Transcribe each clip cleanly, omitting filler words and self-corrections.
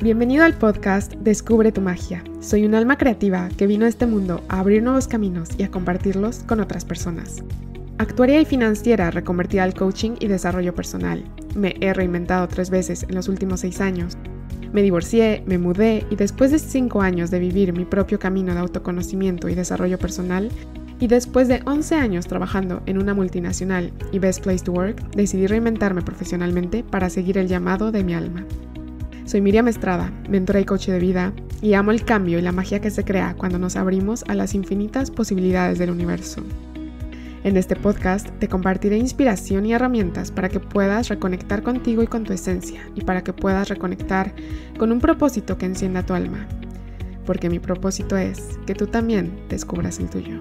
Bienvenido al podcast Descubre tu magia. Soy un alma creativa que vino a este mundo a abrir nuevos caminos y a compartirlos con otras personas. Actuaria y financiera reconvertida al coaching y desarrollo personal. Me he reinventado 3 veces en los últimos 6 años. Me divorcié, me mudé y después de 5 años de vivir mi propio camino de autoconocimiento y desarrollo personal, y después de 11 años trabajando en una multinacional y Best Place to Work, decidí reinventarme profesionalmente para seguir el llamado de mi alma. Soy Miriam Estrada, mentora y coach de vida, y amo el cambio y la magia que se crea cuando nos abrimos a las infinitas posibilidades del universo. En este podcast te compartiré inspiración y herramientas para que puedas reconectar contigo y con tu esencia, y para que puedas reconectar con un propósito que encienda tu alma. Porque mi propósito es que tú también descubras el tuyo.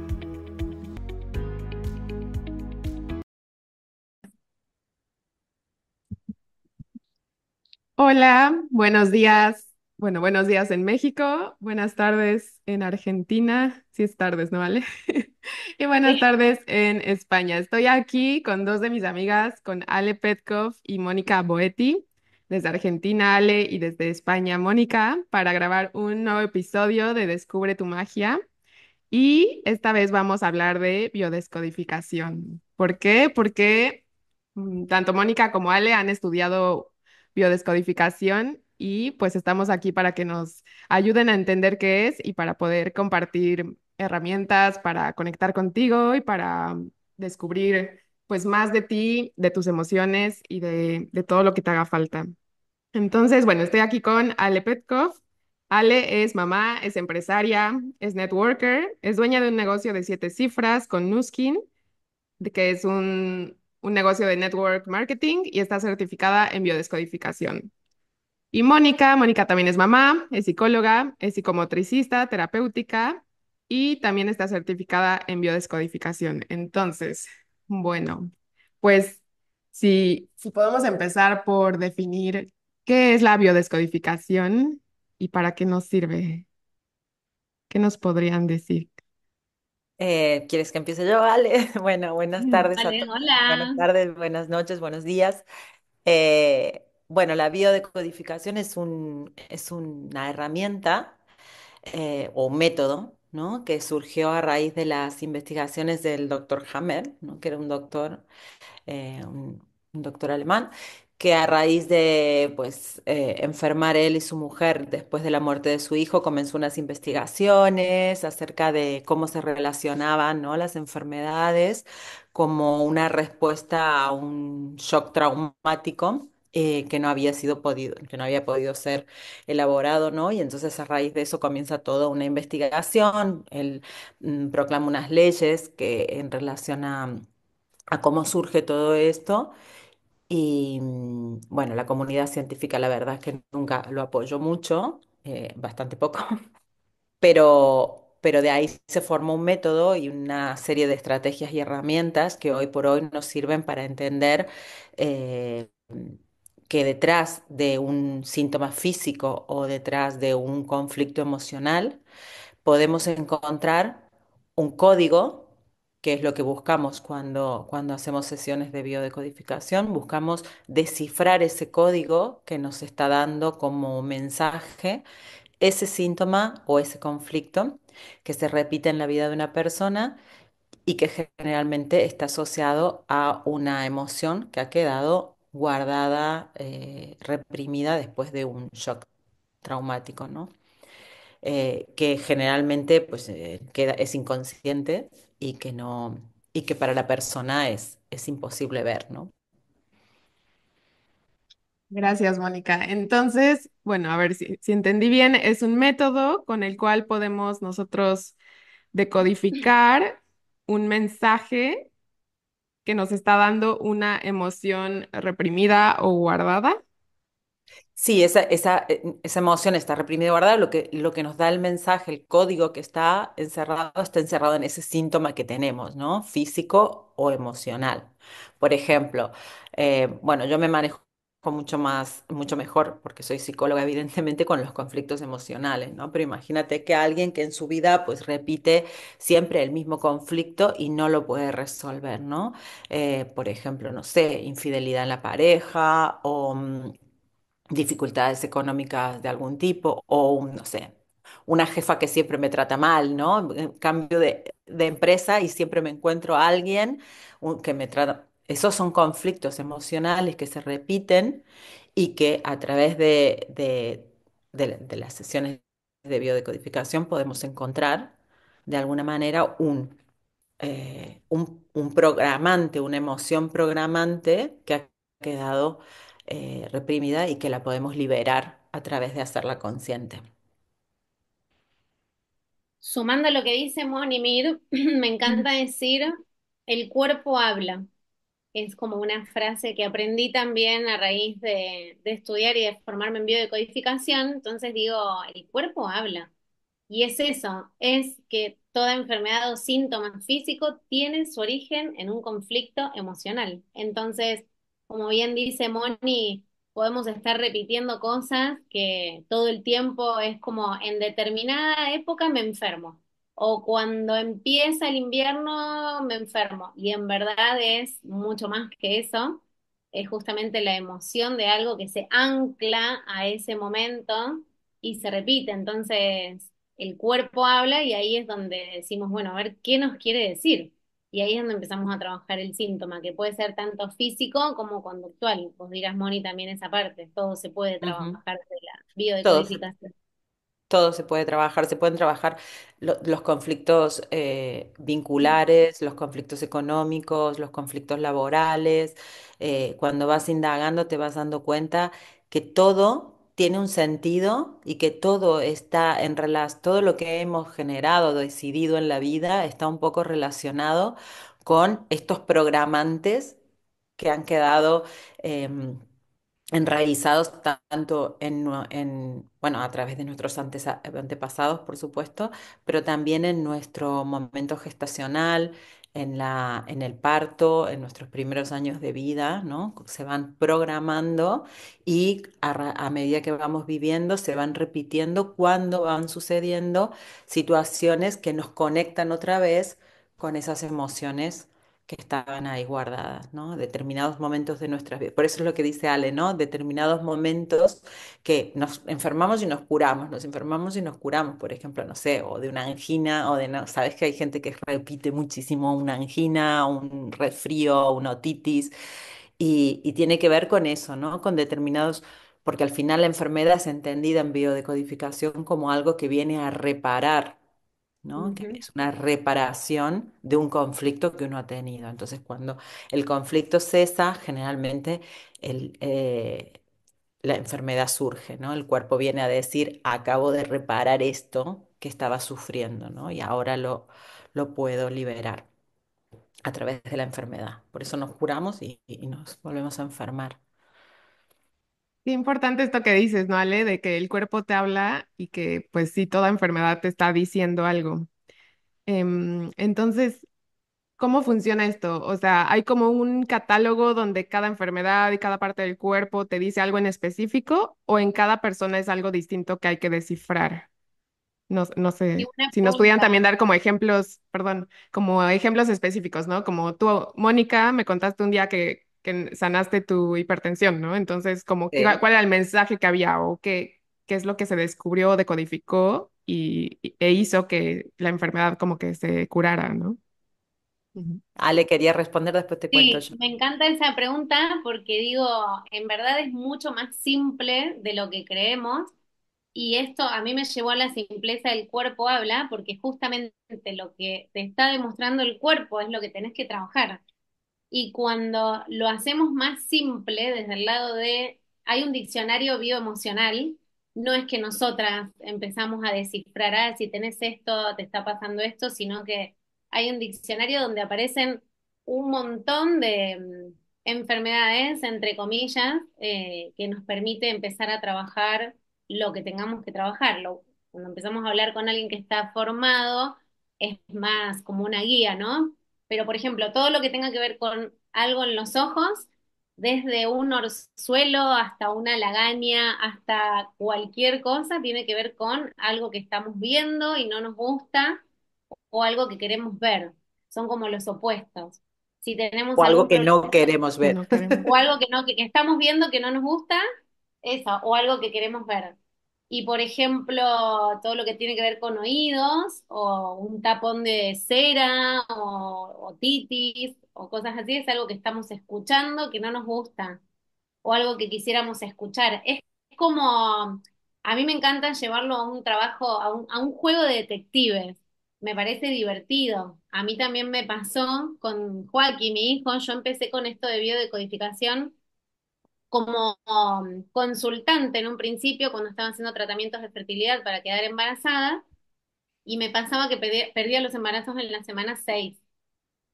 Hola, buenos días. Bueno, buenos días en México, buenas tardes en Argentina, sí es tardes, ¿no vale? Y buenas Sí. tardes en España. Estoy aquí con dos de mis amigas, con Ale Petkov y Mónica Boetti, desde Argentina, Ale, y desde España, Mónica, para grabar un nuevo episodio de Descubre tu magia. Y esta vez vamos a hablar de biodescodificación. ¿Por qué? Porque tanto Mónica como Ale han estudiado biodescodificación y pues estamos aquí para que nos ayuden a entender qué es y para poder compartir herramientas para conectar contigo y para descubrir pues más de ti, de tus emociones y de todo lo que te haga falta. Entonces, bueno, estoy aquí con Ale Petkov. Ale es mamá, es empresaria, es networker, es dueña de un negocio de 7 cifras con Nuskin, que es un negocio de network marketing y está certificada en biodescodificación. Y Mónica también es mamá, es psicóloga, es psicomotricista, terapéutica y también está certificada en biodescodificación. Entonces, bueno, pues si podemos empezar por definir qué es la biodescodificación y para qué nos sirve, ¿qué nos podrían decir? ¿Quieres que empiece yo? Vale. Bueno, buenas tardes a Vale, todos. Buenas hola. tardes, buenas noches, buenos días. Bueno, la biodecodificación es una herramienta o un método, ¿no? Que surgió a raíz de las investigaciones del doctor Hammer, ¿no? Que era un doctor un doctor alemán, que a raíz de pues, enfermar él y su mujer después de la muerte de su hijo, comenzó unas investigaciones acerca de cómo se relacionaban, ¿no? Las enfermedades como una respuesta a un shock traumático. Que no había sido podido, que no había podido ser elaborado, ¿no? Y entonces a raíz de eso comienza toda una investigación. Él proclama unas leyes que en relación a cómo surge todo esto. Y bueno, la comunidad científica la verdad es que nunca lo apoyó mucho, bastante poco, pero de ahí se formó un método y una serie de estrategias y herramientas que hoy por hoy nos sirven para entender eh, que detrás de un síntoma físico o detrás de un conflicto emocional, podemos encontrar un código, que es lo que buscamos cuando hacemos sesiones de biodecodificación. Buscamos descifrar ese código que nos está dando como mensaje ese síntoma o ese conflicto que se repite en la vida de una persona y que generalmente está asociado a una emoción que ha quedado guardada, reprimida después de un shock traumático, ¿no? Que generalmente pues, es inconsciente y que no, y que para la persona es imposible ver, ¿no? Gracias, Mónica. Entonces, bueno, a ver si entendí bien, es un método con el cual podemos nosotros decodificar un mensaje que nos está dando una emoción reprimida o guardada. Sí, esa emoción está reprimida y guardada. Lo que nos da el mensaje, el código que está encerrado en ese síntoma que tenemos, ¿no? Físico o emocional. Por ejemplo, bueno, yo me manejo mucho mejor, porque soy psicóloga, evidentemente, con los conflictos emocionales, ¿no? Pero imagínate que alguien que en su vida, pues, repite siempre el mismo conflicto y no lo puede resolver, ¿no? Por ejemplo, no sé, infidelidad en la pareja dificultades económicas de algún tipo o, no sé, una jefa que siempre me trata mal, ¿no? Cambio de empresa y siempre me encuentro a alguien que me trata. Esos son conflictos emocionales que se repiten y que a través de las sesiones de biodecodificación podemos encontrar de alguna manera un programante, una emoción programante que ha quedado reprimida y que la podemos liberar a través de hacerla consciente. Sumando lo que dice Moni Mir, me encanta decir, el cuerpo habla. Es como una frase que aprendí también a raíz de estudiar y de formarme en biodecodificación. Entonces digo, el cuerpo habla. Y es eso, es que toda enfermedad o síntoma físico tiene su origen en un conflicto emocional. Entonces, como bien dice Moni, podemos estar repitiendo cosas que todo el tiempo es como en determinada época me enfermo o cuando empieza el invierno me enfermo. Y en verdad es mucho más que eso, es justamente la emoción de algo que se ancla a ese momento y se repite. Entonces el cuerpo habla y ahí es donde decimos, bueno, a ver qué nos quiere decir. Y ahí es donde empezamos a trabajar el síntoma, que puede ser tanto físico como conductual. Vos dirás, Moni, también esa parte. Todo se puede Ujú. trabajar de la Todos. biodecodificación. Todo se puede trabajar, se pueden trabajar los conflictos vinculares, los conflictos económicos, los conflictos laborales. Cuando vas indagando te vas dando cuenta que todo tiene un sentido y que todo está en relación, todo lo que hemos generado, decidido en la vida está un poco relacionado con estos programantes que han quedado em, enraizados tanto bueno, a través de nuestros antepasados, por supuesto, pero también en nuestro momento gestacional, en el parto, en nuestros primeros años de vida, ¿no? Se van programando y a medida que vamos viviendo, se van repitiendo cuando van sucediendo situaciones que nos conectan otra vez con esas emociones que estaban ahí guardadas, ¿no? Determinados momentos de nuestras vidas. Por eso es lo que dice Ale, ¿no? Determinados momentos que nos enfermamos y nos curamos, nos enfermamos y nos curamos, por ejemplo, no sé, o de una angina, o de, no, sabes que hay gente que repite muchísimo una angina, un resfrío, una otitis, y tiene que ver con eso, ¿no? Con determinados, porque al final la enfermedad es entendida en biodecodificación como algo que viene a reparar, ¿no? Que Ujú. es una reparación de un conflicto que uno ha tenido. Entonces, cuando el conflicto cesa, generalmente el, eh, la enfermedad surge, ¿no? El cuerpo viene a decir, acabo de reparar esto que estaba sufriendo, ¿no? Y ahora lo puedo liberar a través de la enfermedad. Por eso nos curamos y nos volvemos a enfermar. Qué importante esto que dices, ¿no, Ale? De que el cuerpo te habla y que pues sí, toda enfermedad te está diciendo algo. Entonces, ¿cómo funciona esto? O sea, ¿hay como un catálogo donde cada enfermedad y cada parte del cuerpo te dice algo en específico o en cada persona es algo distinto que hay que descifrar? No, no Y sé, una si nos pudieran también pregunta, dar como ejemplos, perdón, como ejemplos específicos, ¿no? Como tú, Mónica, me contaste un día que sanaste tu hipertensión, ¿no? Entonces, como, Sí. ¿cuál era el mensaje que había o qué es lo que se descubrió, decodificó e hizo que la enfermedad como que se curara, ¿no? Ujú. Ale quería responder, después te cuento sí, yo. me encanta esa pregunta porque digo, en verdad es mucho más simple de lo que creemos. Y esto a mí me llevó a la simpleza del cuerpo habla, porque justamente lo que te está demostrando el cuerpo es lo que tenés que trabajar. Y cuando lo hacemos más simple, desde el lado de, hay un diccionario bioemocional, no es que nosotras empezamos a descifrar, ah, si tenés esto, te está pasando esto, sino que hay un diccionario donde aparecen un montón de enfermedades, entre comillas, que nos permite empezar a trabajar lo que tengamos que trabajar. Cuando empezamos a hablar con alguien que está formado, es más como una guía, ¿no? Pero, por ejemplo, todo lo que tenga que ver con algo en los ojos, desde un orzuelo hasta una lagaña, hasta cualquier cosa, tiene que ver con algo que estamos viendo y no nos gusta o algo que queremos ver. Son como los opuestos. Si tenemos O algo algún que problema no queremos Que ver. no queremos. o algo que no, que estamos viendo que no nos gusta, eso, o algo que queremos ver. Y por ejemplo, todo lo que tiene que ver con oídos, o un tapón de cera, o titis, o cosas así, es algo que estamos escuchando que no nos gusta, o algo que quisiéramos escuchar. Es como, a mí me encanta llevarlo a un trabajo, a un juego de detectives. Me parece divertido. A mí también me pasó con Joaquín, mi hijo. Yo empecé con esto de biodecodificación como consultante en un principio cuando estaba haciendo tratamientos de fertilidad para quedar embarazada y me pasaba que perdía los embarazos en la semana 6.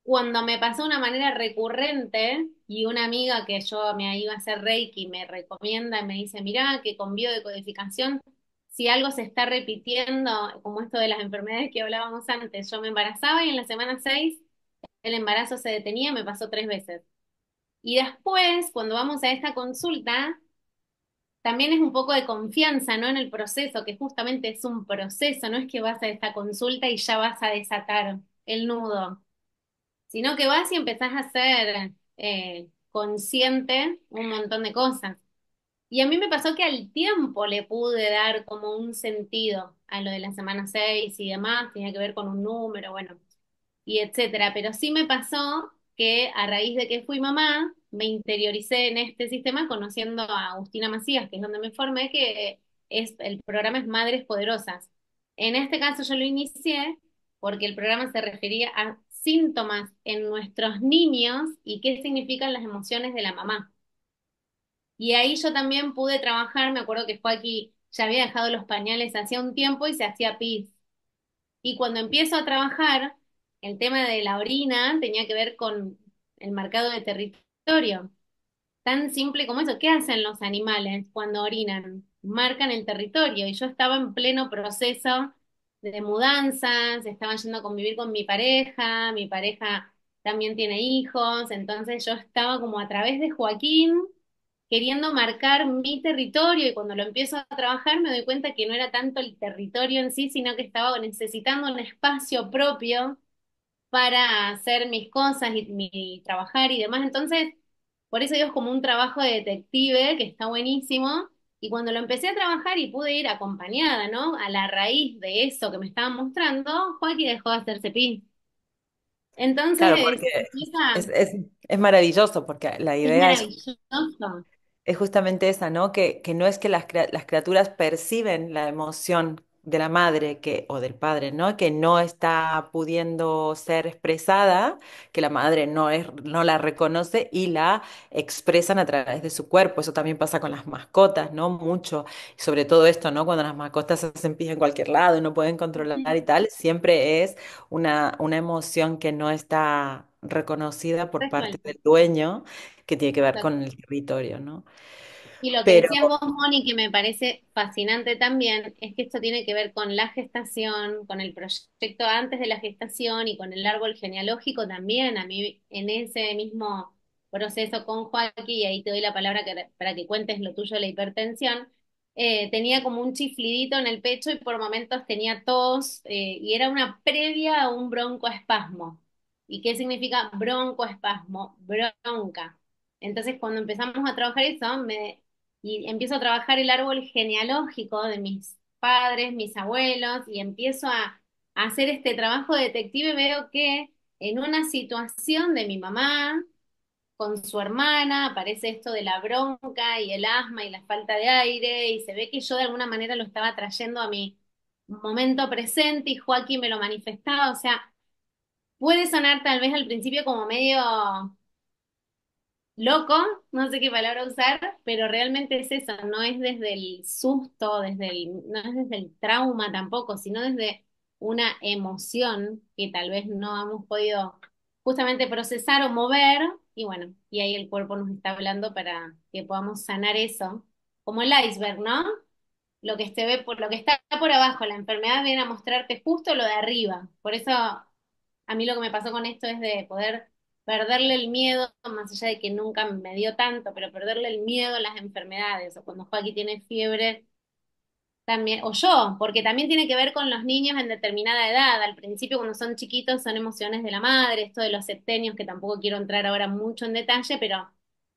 Cuando me pasó de una manera recurrente y una amiga que yo me iba a hacer Reiki me recomienda y me dice, mirá, que con biodecodificación, si algo se está repitiendo, como esto de las enfermedades que hablábamos antes, yo me embarazaba y en la semana 6 el embarazo se detenía, me pasó 3 veces. Y después, cuando vamos a esta consulta, también es un poco de confianza, ¿no? En el proceso, que justamente es un proceso, no es que vas a esta consulta y ya vas a desatar el nudo, sino que vas y empezás a ser consciente un montón de cosas. Y a mí me pasó que al tiempo le pude dar como un sentido a lo de la semana 6 y demás, tenía que ver con un número, bueno, y etcétera. Pero sí me pasó que a raíz de que fui mamá, me interioricé en este sistema conociendo a Agustina Macías, que es donde me formé, que el programa es Madres Poderosas. En este caso yo lo inicié porque el programa se refería a síntomas en nuestros niños y qué significan las emociones de la mamá. Y ahí yo también pude trabajar, me acuerdo que Joaquín ya había dejado los pañales hacía un tiempo y se hacía pis. Y cuando empiezo a trabajar, el tema de la orina tenía que ver con el marcado de territorio. Tan simple como eso. ¿Qué hacen los animales cuando orinan? Marcan el territorio. Y yo estaba en pleno proceso de mudanzas, estaba yendo a convivir con mi pareja también tiene hijos, entonces yo estaba como a través de Joaquín queriendo marcar mi territorio y cuando lo empiezo a trabajar me doy cuenta que no era tanto el territorio en sí, sino que estaba necesitando un espacio propio para hacer mis cosas y mi trabajar y demás. Entonces, por eso digo, es como un trabajo de detective que está buenísimo. Y cuando lo empecé a trabajar y pude ir acompañada, ¿no? A la raíz de eso que me estaban mostrando, Joaquín dejó de hacerse pin. Claro, Entonces, porque es, empieza, es, es maravilloso, porque la es idea maravilloso. es justamente esa, ¿no? Que no es que las criaturas perciben la emoción de la madre o del padre, ¿no? Que no está pudiendo ser expresada, que la madre no la reconoce y la expresan a través de su cuerpo. Eso también pasa con las mascotas, ¿no? Mucho. Y sobre todo esto, ¿no? Cuando las mascotas se hacen pis en cualquier lado y no pueden controlar y tal, siempre es una emoción que no está reconocida por parte Resuelto. del dueño, que tiene que ver con Exacto. el territorio, ¿no? Y lo que Pero, decías vos, Moni, que me parece fascinante también, es que esto tiene que ver con la gestación, con el proyecto antes de la gestación y con el árbol genealógico también. A mí, en ese mismo proceso con Joaquín, y ahí te doy la palabra para que cuentes lo tuyo de la hipertensión, tenía como un chiflidito en el pecho y por momentos tenía tos, y era una previa a un broncoespasmo. ¿Y qué significa broncoespasmo? Bronca. Entonces, cuando empezamos a trabajar eso, y empiezo a trabajar el árbol genealógico de mis padres, mis abuelos, y empiezo a hacer este trabajo de detective, veo que en una situación de mi mamá con su hermana aparece esto de la bronca y el asma y la falta de aire, y se ve que yo de alguna manera lo estaba trayendo a mi momento presente y Joaquín me lo manifestaba, o sea, puede sonar tal vez al principio como medio loco, no sé qué palabra usar, pero realmente es eso, no es desde el susto, no es desde el trauma tampoco, sino desde una emoción que tal vez no hemos podido justamente procesar o mover, y bueno, y ahí el cuerpo nos está hablando para que podamos sanar eso, como el iceberg, ¿no? Lo que se ve por lo que está por abajo, la enfermedad viene a mostrarte justo lo de arriba. Por eso a mí lo que me pasó con esto es de poder perderle el miedo, más allá de que nunca me dio tanto, pero perderle el miedo a las enfermedades, o cuando Joaquín tiene fiebre, también, o yo, porque también tiene que ver con los niños en determinada edad. Al principio, cuando son chiquitos, son emociones de la madre, esto de los septenios, que tampoco quiero entrar ahora mucho en detalle, pero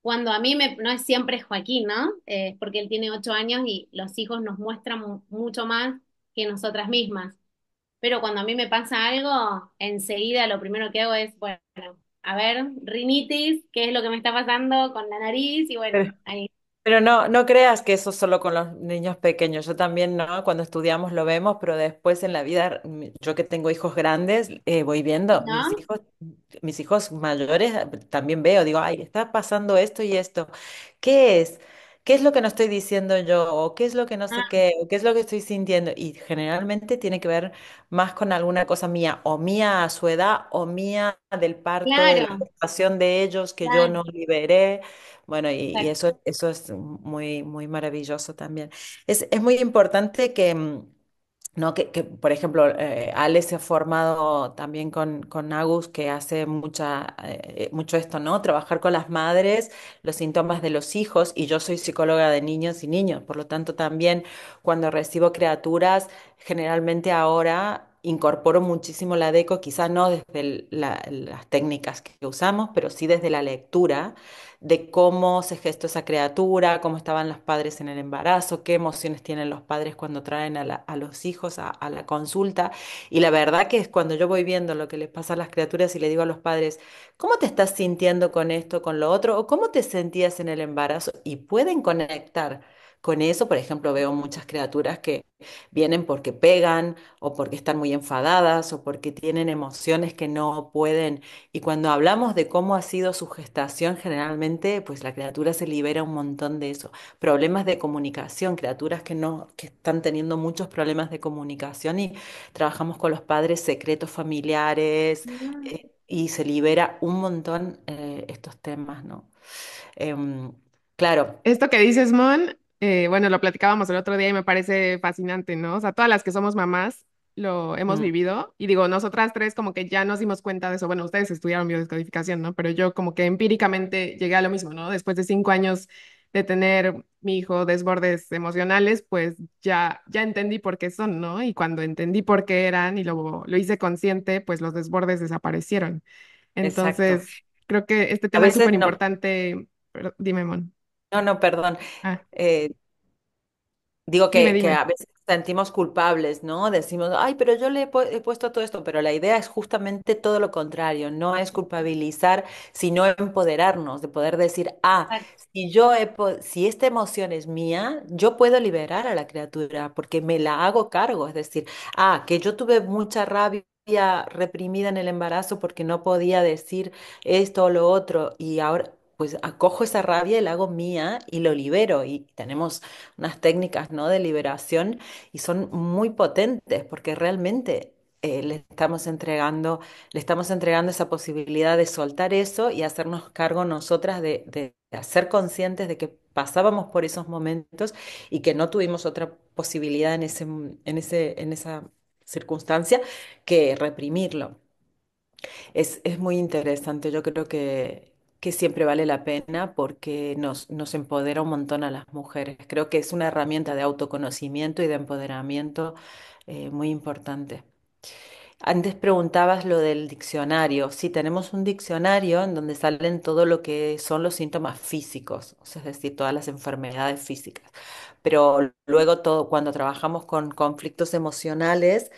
cuando a mí no es siempre Joaquín, ¿no? Porque él tiene 8 años y los hijos nos muestran mucho más que nosotras mismas. Pero cuando a mí me pasa algo, enseguida lo primero que hago es, bueno, a ver, rinitis, ¿qué es lo que me está pasando con la nariz? Y bueno, ahí, Pero no, no creas que eso es solo con los niños pequeños. Yo también, ¿no? Cuando estudiamos lo vemos, pero después en la vida, yo que tengo hijos grandes, voy viendo ¿no? mis hijos mayores, también veo, digo, ay, está pasando esto y esto. ¿Qué es? ¿Qué es lo que no estoy diciendo yo? ¿O qué es lo que no sé Ah, qué? ¿O qué es lo que estoy sintiendo? Y generalmente tiene que ver más con alguna cosa mía, o mía a su edad, o mía del parto, de la claro, gestación de ellos que yo claro, no liberé. Bueno, y exacto. eso es muy, muy maravilloso también. Es muy importante que, ¿no? Por ejemplo, Ale se ha formado también con Agus, que hace mucho esto, ¿no? Trabajar con las madres, los síntomas de los hijos, y yo soy psicóloga de niños y niños, por lo tanto también cuando recibo criaturas, generalmente ahora incorporo muchísimo la deco, quizá no desde las técnicas que usamos, pero sí desde la lectura de cómo se gestó esa criatura, cómo estaban los padres en el embarazo, qué emociones tienen los padres cuando traen a los hijos a la consulta. Y la verdad que es cuando yo voy viendo lo que les pasa a las criaturas y le digo a los padres, ¿cómo te estás sintiendo con esto, con lo otro? ¿O cómo te sentías en el embarazo? Y pueden conectar con eso. Por ejemplo, veo muchas criaturas que vienen porque pegan o porque están muy enfadadas o porque tienen emociones que no pueden, y cuando hablamos de cómo ha sido su gestación, generalmente, pues la criatura se libera un montón de eso. Problemas de comunicación, criaturas que no, que están teniendo muchos problemas de comunicación, y trabajamos con los padres secretos familiares, y se libera un montón estos temas, ¿no? Em, claro. Esto que dices, Mon, bueno, lo platicábamos el otro día y me parece fascinante, ¿no? O sea, todas las que somos mamás lo hemos Mm, vivido y digo, nosotras tres como que ya nos dimos cuenta de eso. Bueno, ustedes estudiaron biodescodificación, ¿no? Pero yo como que empíricamente llegué a lo mismo, ¿no? Después de 5 años de tener mi hijo desbordes emocionales, pues ya entendí por qué son, ¿no? Y cuando entendí por qué eran y lo hice consciente, pues los desbordes desaparecieron. exacto. Entonces, creo que este A tema es veces súper no, importante. Dime, Mon. no, no, perdón. Ah. Eh, Digo Dime, que dime. a veces nos sentimos culpables, ¿no? Decimos, ay, pero yo he puesto todo esto, pero la idea es justamente todo lo contrario, no es culpabilizar, sino empoderarnos, de poder decir, ah, si esta emoción es mía, yo puedo liberar a la criatura porque me la hago cargo, es decir, ah, que yo tuve mucha rabia reprimida en el embarazo porque no podía decir esto o lo otro, y ahora pues acojo esa rabia y la hago mía y lo libero, y tenemos unas técnicas, ¿no? de liberación, y son muy potentes porque realmente le estamos entregando esa posibilidad de soltar eso y hacernos cargo nosotras de ser conscientes de que pasábamos por esos momentos y que no tuvimos otra posibilidad en esa circunstancia que reprimirlo. Es muy interesante, yo creo que siempre vale la pena porque nos empodera un montón a las mujeres. Creo que es una herramienta de autoconocimiento y de empoderamiento muy importante. Antes preguntabas lo del diccionario. Sí, tenemos un diccionario en donde salen todo lo que son los síntomas físicos, o sea, es decir, todas las enfermedades físicas. Pero luego todo, cuando trabajamos con conflictos emocionales,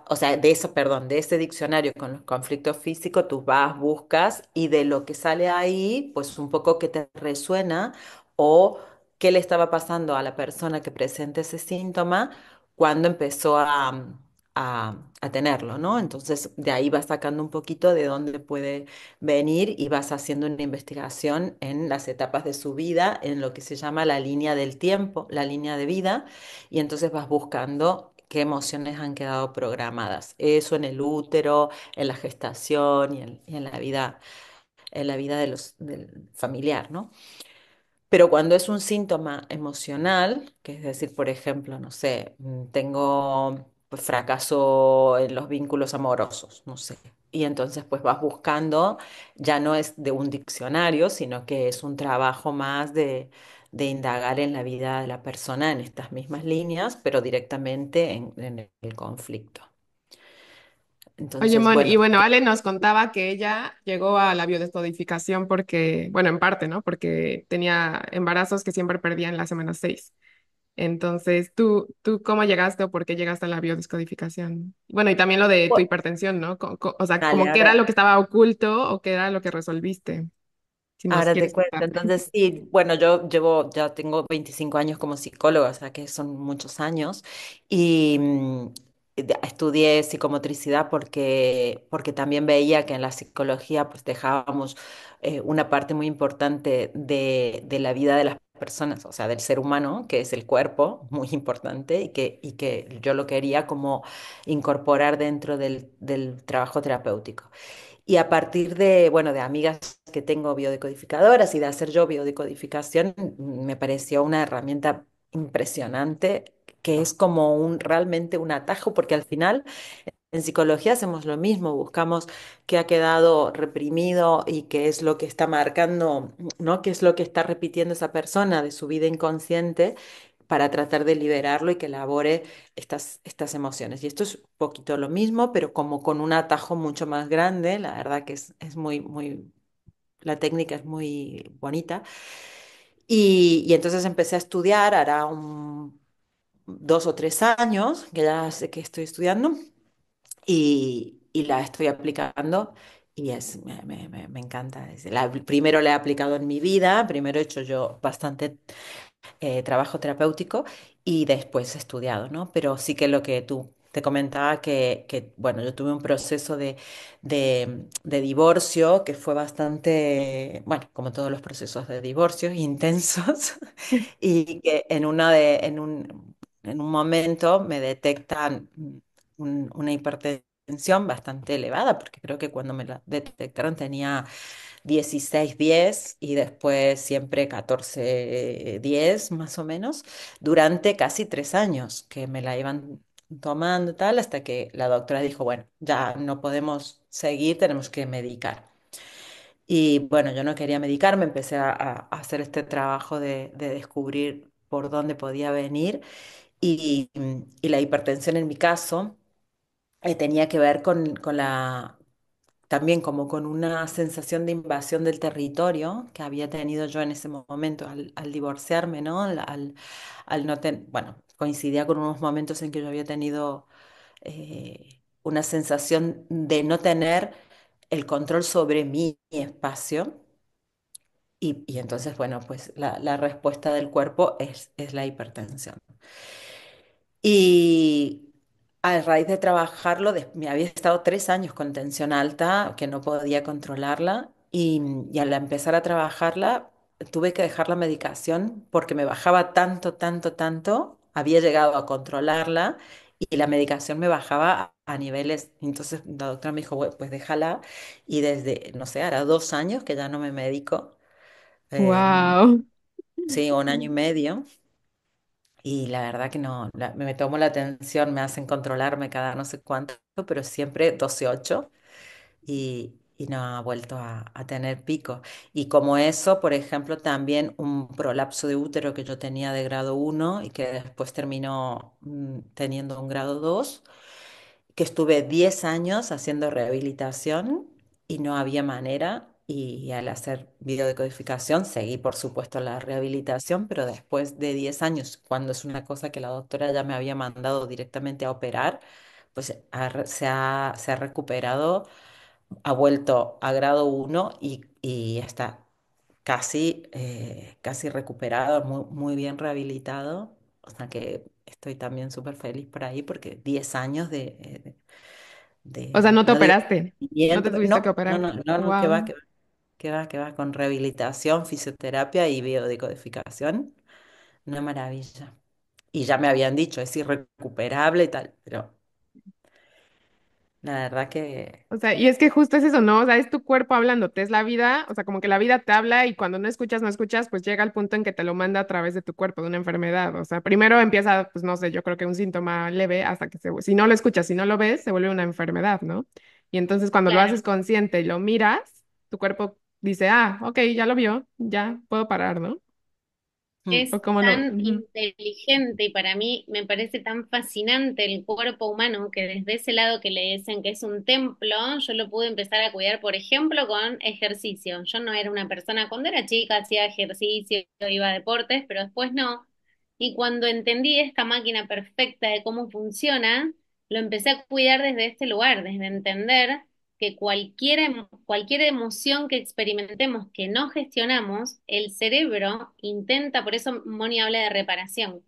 o sea, perdón, de ese diccionario con los conflictos físicos, tú vas, buscas, y de lo que sale ahí, pues un poco qué te resuena o qué le estaba pasando a la persona que presenta ese síntoma cuando empezó a tenerlo, ¿no? Entonces, de ahí vas sacando un poquito de dónde puede venir, y vas haciendo una investigación en las etapas de su vida, en lo que se llama la línea del tiempo, la línea de vida, y entonces vas buscando qué emociones han quedado programadas. Eso en el útero, en la gestación y en la vida del familiar, ¿no? Pero cuando es un síntoma emocional, que es decir, por ejemplo, no sé, tengo pues, fracaso en los vínculos amorosos, no sé, y entonces pues vas buscando, ya no es de un diccionario, sino que es un trabajo más de indagar en la vida de la persona en estas mismas líneas, pero directamente en el conflicto. Oye, Entonces, Mon, y bueno, bueno, Ale nos contaba que ella llegó a la biodescodificación porque, bueno, en parte, ¿no? Porque tenía embarazos que siempre perdía en la semana 6. Entonces, ¿tú cómo llegaste o por qué llegaste a la biodescodificación? Bueno, y también lo de tu bueno, hipertensión, ¿no? O sea, dale, como qué era lo que estaba oculto o qué era lo que resolviste, si nos ahora te quieres cuento. contar. Entonces, sí, bueno, ya tengo 25 años como psicóloga, o sea que son muchos años, y estudié psicomotricidad porque también veía que en la psicología pues dejábamos una parte muy importante de la vida de las personas, o sea, del ser humano, que es el cuerpo, muy importante, y que yo lo quería como incorporar dentro del trabajo terapéutico. Y a partir de, bueno, de amigas que tengo biodecodificadoras y de hacer yo biodecodificación, me pareció una herramienta impresionante que es como realmente un atajo, porque al final en psicología hacemos lo mismo, buscamos qué ha quedado reprimido y qué es lo que está marcando, ¿no? Qué es lo que está repitiendo esa persona de su vida inconsciente para tratar de liberarlo y que elabore estas emociones. Y esto es un poquito lo mismo, pero como con un atajo mucho más grande. La verdad que es la técnica es muy bonita. Y entonces empecé a estudiar, hará 2 o 3 años que ya sé que estoy estudiando y la estoy aplicando y me encanta. Primero la he aplicado en mi vida, primero he hecho yo bastante trabajo terapéutico y después he estudiado, ¿no? Pero sí que lo que tú te comentaba bueno, yo tuve un proceso de divorcio que fue bastante, bueno, como todos los procesos de divorcio, intensos, y que en un momento me detectan una hipertensión bastante elevada, porque creo que cuando me la detectaron tenía 16,10 y después siempre 14,10 más o menos, durante casi 3 años que me la iban tomando tal, hasta que la doctora dijo, bueno, ya no podemos seguir, tenemos que medicar. Y bueno, yo no quería medicarme, empecé a hacer este trabajo de descubrir por dónde podía venir y la hipertensión en mi caso tenía que ver también como con una sensación de invasión del territorio que había tenido yo en ese momento al divorciarme, ¿no? Al no tener, bueno, coincidía con unos momentos en que yo había tenido una sensación de no tener el control sobre mi espacio. Y entonces, bueno, pues la respuesta del cuerpo es la hipertensión. Y a raíz de trabajarlo, me había estado 3 años con tensión alta, que no podía controlarla, y al empezar a trabajarla, tuve que dejar la medicación porque me bajaba tanto, tanto, tanto, había llegado a controlarla y la medicación me bajaba a niveles. Entonces la doctora me dijo, "Bueno, pues déjala", y desde, no sé, hará 2 años que ya no me medico, em, Wow. sí, 1 año y medio. Y la verdad que no, me tomo la atención, me hacen controlarme cada no sé cuánto, pero siempre 12,8 y no ha vuelto a tener pico. Y como eso, por ejemplo, también un prolapso de útero que yo tenía de grado 1 y que después terminó teniendo un grado 2, que estuve 10 años haciendo rehabilitación y no había manera. Y al hacer videodecodificación seguí, por supuesto, la rehabilitación, pero después de 10 años, cuando es una cosa que la doctora ya me había mandado directamente a operar, pues se ha recuperado, ha vuelto a grado 1 y está casi recuperado, muy, muy bien rehabilitado. O sea que estoy también súper feliz por ahí porque 10 años O sea, no te no digo operaste, no te sufrimiento, tuviste que no, no, operar. no, no, no, Wow. que va, con rehabilitación, fisioterapia y biodecodificación, una maravilla. Y ya me habían dicho, es irrecuperable y tal, pero la verdad que O sea, y es que justo es eso, ¿no? O sea, es tu cuerpo hablándote, es la vida, o sea, como que la vida te habla y cuando no escuchas, no escuchas, pues llega el punto en que te lo manda a través de tu cuerpo, de una enfermedad. O sea, primero empieza, pues no sé, yo creo que un síntoma leve hasta que si no lo escuchas, si no lo ves, se vuelve una enfermedad, ¿no? Y entonces cuando lo Claro. haces consciente y lo miras, tu cuerpo dice, ah, ok, ya lo vio, ya puedo parar, ¿no? Mm. Es o cómo lo... tan Ujú. inteligente y para mí me parece tan fascinante el cuerpo humano que desde ese lado que le dicen que es un templo, yo lo pude empezar a cuidar, por ejemplo, con ejercicio. Yo no era una persona, cuando era chica hacía ejercicio, iba a deportes, pero después no. Y cuando entendí esta máquina perfecta de cómo funciona, lo empecé a cuidar desde este lugar, desde entender que cualquier emoción que experimentemos que no gestionamos, el cerebro intenta, por eso Moni habla de reparación,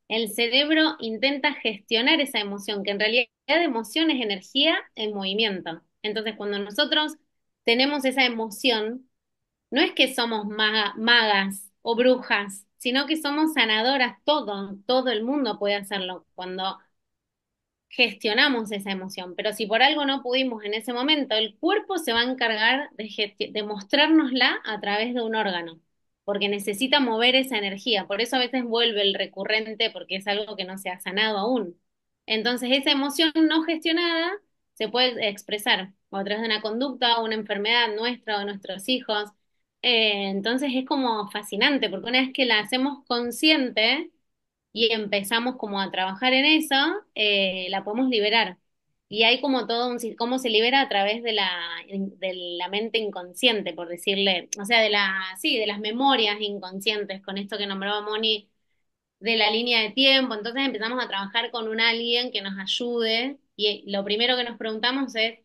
el cerebro intenta gestionar esa emoción, que en realidad emoción es energía en movimiento. Entonces, cuando nosotros tenemos esa emoción, no es que somos magas o brujas, sino que somos sanadoras, todo el mundo puede hacerlo. Cuando gestionamos esa emoción, pero si por algo no pudimos en ese momento, el cuerpo se va a encargar de mostrárnosla a través de un órgano, porque necesita mover esa energía. Por eso a veces vuelve el recurrente, porque es algo que no se ha sanado aún. Entonces, esa emoción no gestionada se puede expresar o a través de una conducta o una enfermedad nuestra o de nuestros hijos. Entonces, es como fascinante, porque una vez que la hacemos consciente, y empezamos como a trabajar en eso, la podemos liberar. Y hay como todo cómo se libera a través de la mente inconsciente, por decirle, o sea, sí, de las memorias inconscientes, con esto que nombraba Moni, de la línea de tiempo. Entonces empezamos a trabajar con un alguien que nos ayude y lo primero que nos preguntamos es,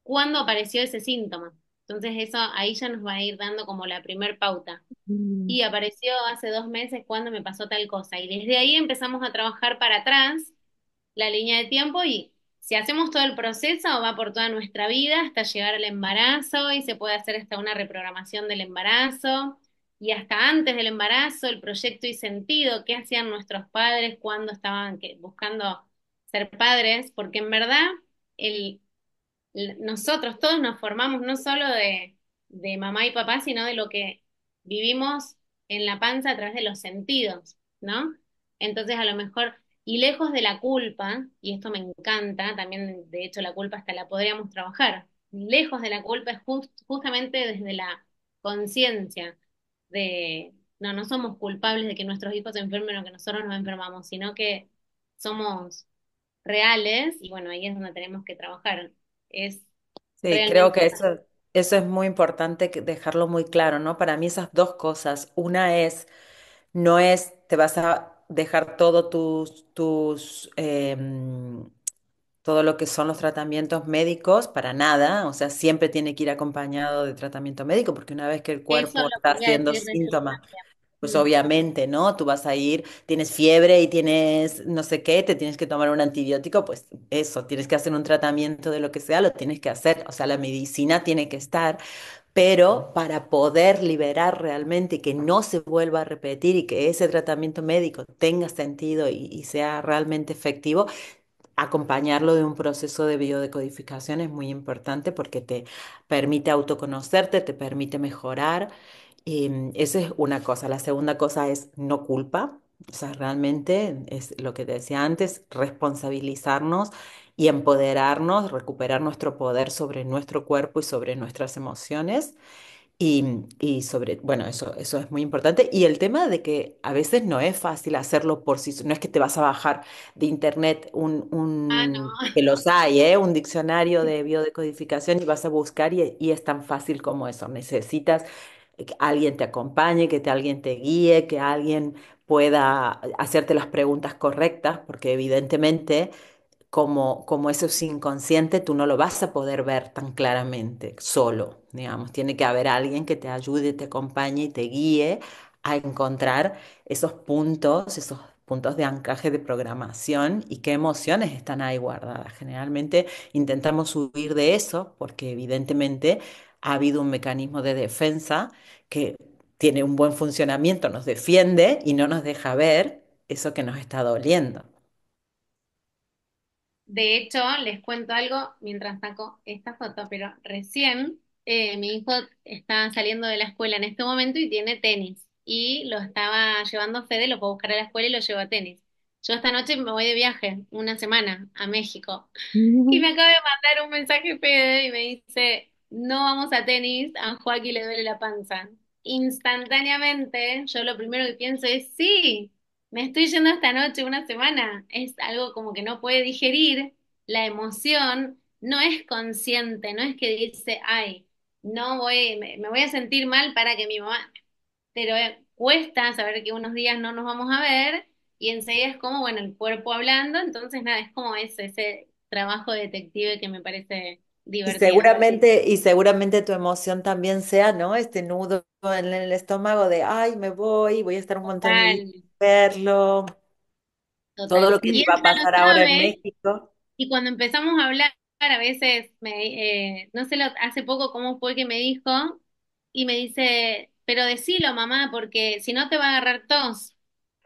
¿cuándo apareció ese síntoma? Entonces eso ahí ya nos va a ir dando como la primer pauta Mm. y apareció hace 2 meses cuando me pasó tal cosa. Y desde ahí empezamos a trabajar para atrás la línea de tiempo y si hacemos todo el proceso va por toda nuestra vida hasta llegar al embarazo y se puede hacer hasta una reprogramación del embarazo y hasta antes del embarazo, el proyecto y sentido, qué hacían nuestros padres cuando estaban buscando ser padres, porque en verdad el, nosotros todos nos formamos no solo de mamá y papá, sino de lo que vivimos en la panza a través de los sentidos, ¿no? Entonces, a lo mejor, y lejos de la culpa, y esto me encanta, también de hecho la culpa hasta la podríamos trabajar, lejos de la culpa es justamente desde la conciencia de, no somos culpables de que nuestros hijos se enfermen o que nosotros nos enfermamos, sino que somos reales y bueno, ahí es donde tenemos que trabajar. Es Sí, creo realmente, que eso es muy importante dejarlo muy claro, ¿no? Para mí esas dos cosas. Una es, no es, te vas a dejar todo lo que son los tratamientos médicos para nada, o sea, siempre tiene que ir acompañado de tratamiento médico, porque una vez que el eso cuerpo lo está quería haciendo decir desde el lugar síntomas, pues también. obviamente, ¿no? Tú vas a ir, tienes fiebre y tienes no sé qué, te tienes que tomar un antibiótico, pues eso, tienes que hacer un tratamiento de lo que sea, lo tienes que hacer, o sea, la medicina tiene que estar, pero para poder liberar realmente y que no se vuelva a repetir y que ese tratamiento médico tenga sentido y sea realmente efectivo, acompañarlo de un proceso de biodecodificación es muy importante porque te permite autoconocerte, te permite mejorar. Esa es una cosa. La segunda cosa es no culpa. O sea, realmente es lo que te decía antes, responsabilizarnos y empoderarnos, recuperar nuestro poder sobre nuestro cuerpo y sobre nuestras emociones. Y sobre, bueno, eso es muy importante. Y el tema de que a veces no es fácil hacerlo por sí, no es que te vas a bajar de internet Ah, que no. los hay, ¿eh? Un diccionario de biodecodificación y vas a buscar y es tan fácil como eso. Necesitas que alguien te acompañe, alguien te guíe, que alguien pueda hacerte las preguntas correctas, porque evidentemente como eso es inconsciente, tú no lo vas a poder ver tan claramente solo, digamos. Tiene que haber alguien que te ayude, te acompañe y te guíe a encontrar esos puntos de anclaje de programación y qué emociones están ahí guardadas. Generalmente intentamos huir de eso porque evidentemente ha habido un mecanismo de defensa que tiene un buen funcionamiento, nos defiende y no nos deja ver eso que nos está doliendo. De hecho, les cuento algo mientras saco esta foto, pero recién mi hijo está saliendo de la escuela en este momento y tiene tenis. Y lo estaba llevando Fede, lo puedo buscar a la escuela y lo llevo a tenis. Yo esta noche me voy de viaje, una semana, a México. Y me acaba de mandar un mensaje Fede y me dice, no vamos a tenis, a Joaquín le duele la panza. instantáneamente yo lo primero que pienso es, sí, me estoy yendo esta noche una semana. Es algo como que no puede digerir la emoción, no es consciente, no es que dice, ay, no voy, me voy a sentir mal para que mi mamá, pero cuesta saber que unos días no nos vamos a ver y enseguida es como, bueno, el cuerpo hablando, entonces nada, es como ese trabajo detective que me parece divertido. Y seguramente tu emoción también sea, ¿no? Este nudo en el estómago de, ay, me voy a estar un montón de días Total, sin verlo, todo total. lo que Y te va a ella lo pasar ahora en sabe. México. Y cuando empezamos a hablar, a veces, no sé, hace poco cómo fue que me dijo, y me dice, pero decilo, mamá, porque si no te va a agarrar tos.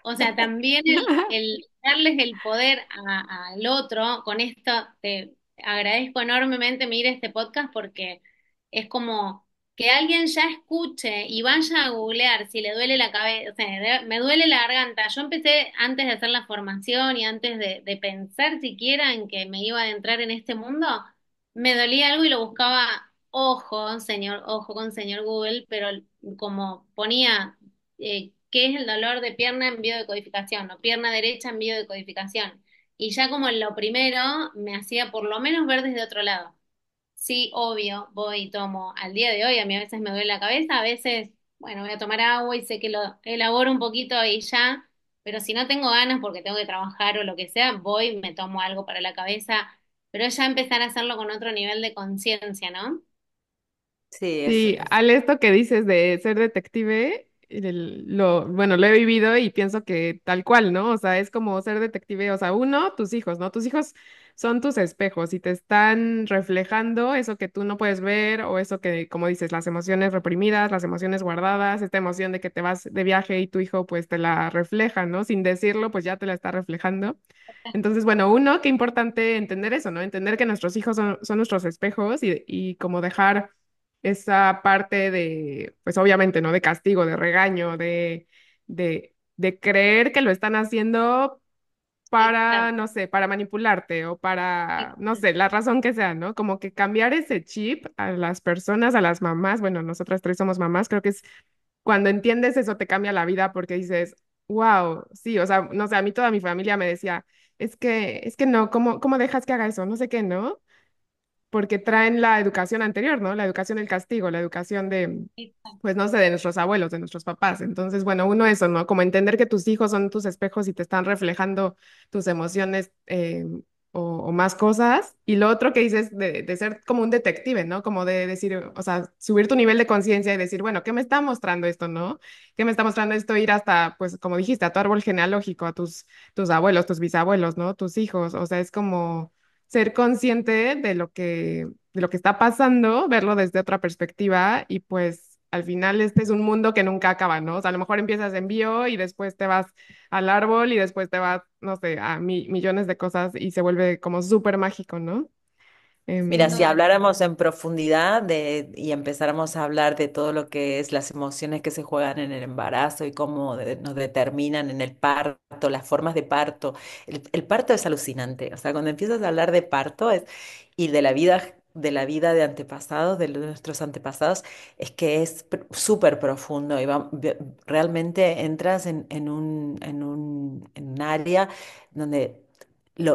O sea, también el darles el poder al otro, con esto te agradezco enormemente, mire este podcast, porque es como que alguien ya escuche y vaya a googlear si le duele la cabeza, o sea, me duele la garganta. Yo empecé antes de hacer la formación y antes de pensar siquiera en que me iba a adentrar en este mundo, me dolía algo y lo buscaba, ojo con señor Google, pero como ponía qué es el dolor de pierna en biodecodificación o pierna derecha en biodecodificación. Y ya como lo primero me hacía por lo menos ver desde otro lado. Sí, obvio, voy y tomo al día de hoy, a mí a veces me duele la cabeza, a veces, bueno, voy a tomar agua y sé que lo elaboro un poquito y ya, pero si no tengo ganas porque tengo que trabajar o lo que sea, voy y me tomo algo para la cabeza, pero ya empezar a hacerlo con otro nivel de conciencia, ¿no? Sí, Sí, al esto que dices de ser detective, bueno, lo he vivido y pienso que tal cual, ¿no? O sea, es como ser detective, o sea, uno, tus hijos, ¿no? Tus hijos son tus espejos y te están reflejando eso que tú no puedes ver o eso que, como dices, las emociones reprimidas, las emociones guardadas, esta emoción de que te vas de viaje y tu hijo pues te la refleja, ¿no? Sin decirlo, pues ya te la está reflejando. Entonces, bueno, uno, qué importante entender eso, ¿no? Entender que nuestros hijos son nuestros espejos y como dejar esa parte de, pues obviamente, ¿no? De castigo, de regaño, de creer que lo están haciendo para, Exacto, no sé, para manipularte o para, no exacto. sé, la razón que sea, ¿no? Como que cambiar ese chip a las personas, a las mamás, bueno, nosotras tres somos mamás, creo que es cuando entiendes eso te cambia la vida porque dices, wow, sí, o sea, no sé, a mí toda mi familia me decía, es que no, ¿cómo dejas que haga eso? No sé qué, ¿no? Porque traen la educación anterior, ¿no? La educación del castigo, la educación de, pues no sé, de nuestros abuelos, de nuestros papás. Entonces, bueno, uno eso, ¿no? Como entender que tus hijos son tus espejos y te están reflejando tus emociones o más cosas. Y lo otro que dices de ser como un detective, ¿no? Como de decir, o sea, subir tu nivel de conciencia y decir, bueno, ¿qué me está mostrando esto, no? ¿Qué me está mostrando esto? Ir hasta, pues, como dijiste, a tu árbol genealógico, a tus abuelos, tus bisabuelos, ¿no? Tus hijos. O sea, es como ser consciente de lo que está pasando, verlo desde otra perspectiva y pues al final este es un mundo que nunca acaba, ¿no? O sea, a lo mejor empiezas en bio y después te vas al árbol y después te vas, no sé, a millones de cosas y se vuelve como súper mágico, ¿no? Mira, si Em, Total. habláramos en profundidad y empezáramos a hablar de todo lo que es las emociones que se juegan en el embarazo y cómo nos determinan en el parto, las formas de parto, el parto es alucinante. O sea, cuando empiezas a hablar de parto y de la vida de antepasados, nuestros antepasados, es que es súper profundo y realmente entras en un área donde